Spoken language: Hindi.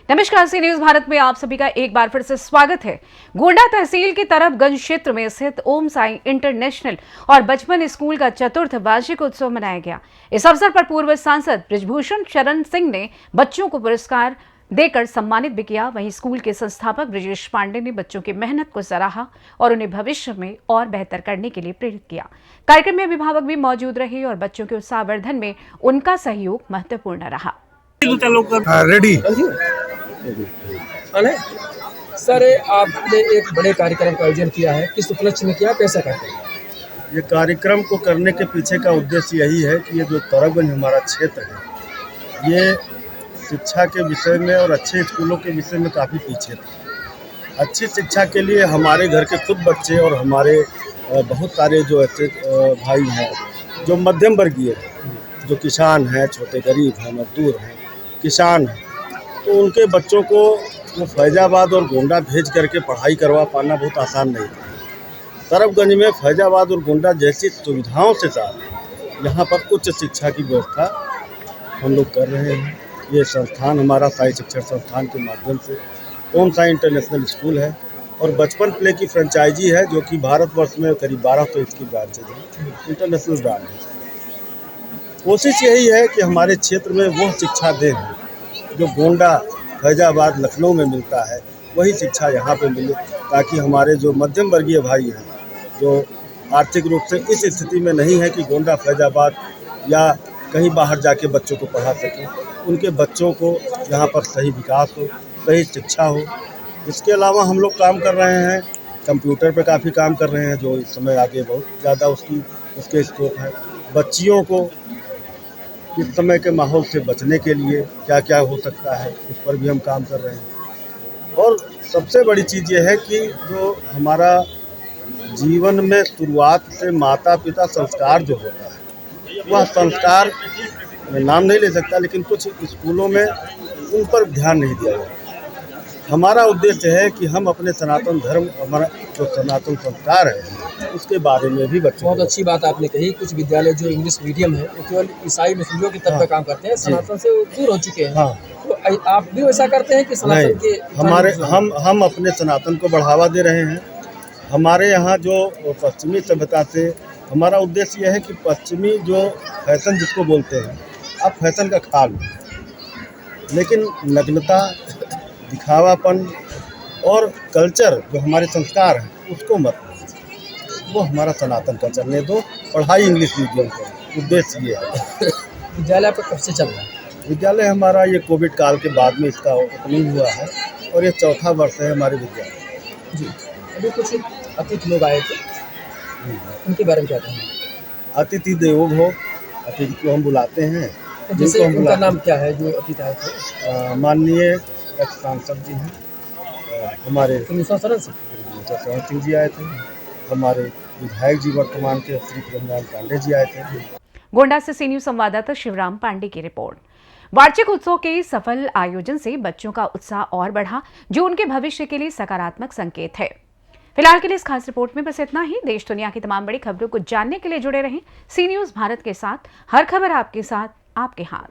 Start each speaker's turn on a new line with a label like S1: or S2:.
S1: नमस्कार, सी न्यूज भारत में आप सभी का एक बार फिर से स्वागत है। गोंडा तहसील के तरफगंज क्षेत्र में स्थित ओम साई इंटरनेशनल और बचपन स्कूल का चतुर्थ वार्षिक उत्सव मनाया गया। इस अवसर पर पूर्व सांसद बृजभूषण शरण सिंह ने बच्चों को पुरस्कार देकर सम्मानित भी किया। वहीं स्कूल के संस्थापक ब्रजेश पांडे ने बच्चों की मेहनत को सराहा और उन्हें भविष्य में और बेहतर करने के लिए प्रेरित किया। कार्यक्रम में अभिभावक भी मौजूद रहे और बच्चों के उत्साहवर्धन में उनका सहयोग महत्वपूर्ण रहा।
S2: रेडी
S3: सर, आपने एक बड़े कार्यक्रम का आयोजन किया है, किस उपलक्ष्य में किया, कैसा कार्यक्रम?
S2: ये कार्यक्रम को करने के पीछे का उद्देश्य यही है कि ये जो तरफगंज हमारा क्षेत्र है, ये शिक्षा के विषय में और अच्छे स्कूलों के विषय में काफ़ी पीछे था। अच्छी शिक्षा के लिए हमारे घर के खुद बच्चे और हमारे बहुत सारे जो अच्छे भाई हैं, जो मध्यम वर्गीय, जो किसान हैं, छोटे गरीब हैं, मजदूर हैं, किसान हैं, तो उनके बच्चों को वो फैजाबाद और गोंडा भेज करके पढ़ाई करवा पाना बहुत आसान नहीं था। तरफगंज में फैजाबाद और गोंडा जैसी सुविधाओं से साथ यहाँ पर उच्च शिक्षा की व्यवस्था हम लोग कर रहे हैं। ये संस्थान हमारा साई शिक्षण संस्थान के माध्यम से ओम साई इंटरनेशनल स्कूल है और बचपन प्ले की फ्रेंचाइजी है, जो कि भारतवर्ष में करीब 1200 इसकी ब्रांचेज हैं, इंटरनेशनल ब्रांड है। कोशिश यही है कि हमारे क्षेत्र में वो शिक्षा दें जो गोंडा, फैजाबाद, लखनऊ में मिलता है, वही शिक्षा यहाँ पे मिले, ताकि हमारे जो मध्यम वर्गीय भाई हैं, जो आर्थिक रूप से इस स्थिति में नहीं है कि गोंडा, फैजाबाद या कहीं बाहर जाके बच्चों को पढ़ा सकें, उनके बच्चों को यहाँ पर सही विकास हो, सही शिक्षा हो। इसके अलावा हम लोग काम कर रहे हैं, कंप्यूटर पे काफ़ी काम कर रहे हैं, जो इस समय आगे बहुत ज़्यादा उसके स्कोप है। बच्चियों को इस समय के माहौल से बचने के लिए क्या क्या हो सकता है, उस पर भी हम काम कर रहे हैं। और सबसे बड़ी चीज़ ये है कि जो हमारा जीवन में शुरुआत से माता पिता संस्कार जो होता है, वह संस्कार मैं नाम नहीं ले सकता, लेकिन कुछ स्कूलों में उन पर ध्यान नहीं दिया जाता। हमारा उद्देश्य है कि हम अपने सनातन धर्म, हमारा जो सनातन संस्कार है, उसके बारे में भी बच्चों।
S3: बहुत अच्छी बात आपने कही। कुछ विद्यालय जो इंग्लिश मीडियम है, वो केवल ईसाई मुस्लिमों की तरफ काम करते हैं, सनातन से वो दूर हो चुके हैं।
S2: हाँ,
S3: तो आप भी वैसा करते हैं कि सनातन के
S2: हमारे हम अपने सनातन को बढ़ावा दे रहे हैं। हमारे यहाँ जो पश्चिमी सभ्यता से हमारा उद्देश्य यह है कि पश्चिमी जो फैशन जिसको बोलते हैं, अब फैशन का खाल, लेकिन नग्नता, दिखावापन और कल्चर जो हमारे संस्कार हैं, उसको मत, वो हमारा सनातन का चलने दो। पढ़ाई इंग्लिश मीडियम का उद्देश्य ये है।
S3: विद्यालय आपका कब से चल रहा है?
S2: विद्यालय हमारा ये कोविड काल के बाद में इसका ओपनिंग हुआ है और ये चौथा वर्ष है हमारे विद्यालय।
S3: जी, अभी कुछ अतिथि लोग आए थे, उनके बारे में क्या कहेंगे?
S2: अतिथि देवो भव, अतिथि को हम बुलाते हैं।
S3: जैसे उनका नाम क्या है जो अतिथि आए थे?
S2: माननीय एक्स सांसद जी हैं, हमारे
S3: शरण
S2: सिंह जी आए थे, हमारे विधायक जी वर्तमान के श्री प्रेमलाल पांडे जी आए थे।
S1: गोंडा से सी न्यूज संवाददाता शिवराम पांडे की रिपोर्ट। वार्षिक उत्सव के सफल आयोजन से बच्चों का उत्साह और बढ़ा, जो उनके भविष्य के लिए सकारात्मक संकेत है। फिलहाल के लिए इस खास रिपोर्ट में बस इतना ही। देश दुनिया की तमाम बड़ी खबरों को जानने के लिए जुड़े रहें सी न्यूज भारत के साथ। हर खबर आपके साथ, आपके हाथ।